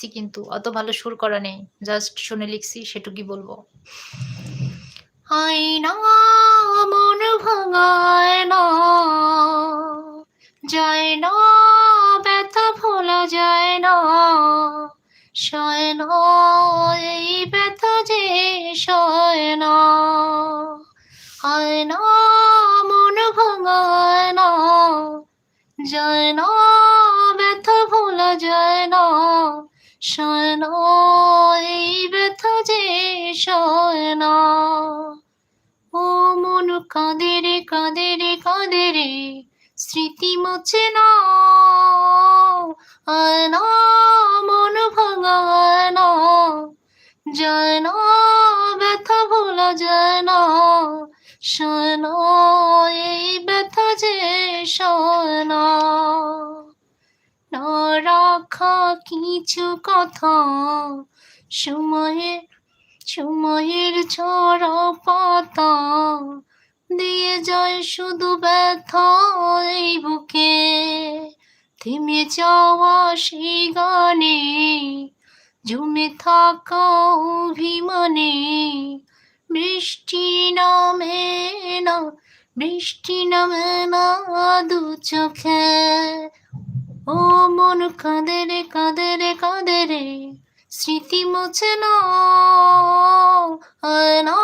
লিখছি কিন্তু অত ভালো সুর করা নেই। জাস্ট শুনে লিখছি সেটুকুই বলবো। আয়না মন ভাঙায় না, যায় না ব্যথা ভোলা যায় না, সয় না এই ব্যথা যে সয় না। আয়না মন ভাঙায় না, যায় না ব্যথা ভোলা যায় না, সয় না এই ব্যথা যে সয় না। ও মন কাঁদে রে কাঁদে রে কাঁদে রে, স্মৃতি মোছে না। আয়না মন ভাঙায় না, যায় না ব্যথা ভোলা যায় না, সয় না এই ব্যথা যে সয় না। না রাখা কিছু কথা সময়ের ঝরা পাতা দিয়ে যায় শুধু ব্যথা এই বুকে। থেমে যাওয়া সেই গানে জমে থাকা অভিমানে বৃষ্টি নামে না, বৃষ্টি নামে না দু চোখে। ও মন কাঁদে রে কাঁদে রে কাঁদে রে, স্মৃতি মোছে না। আয়না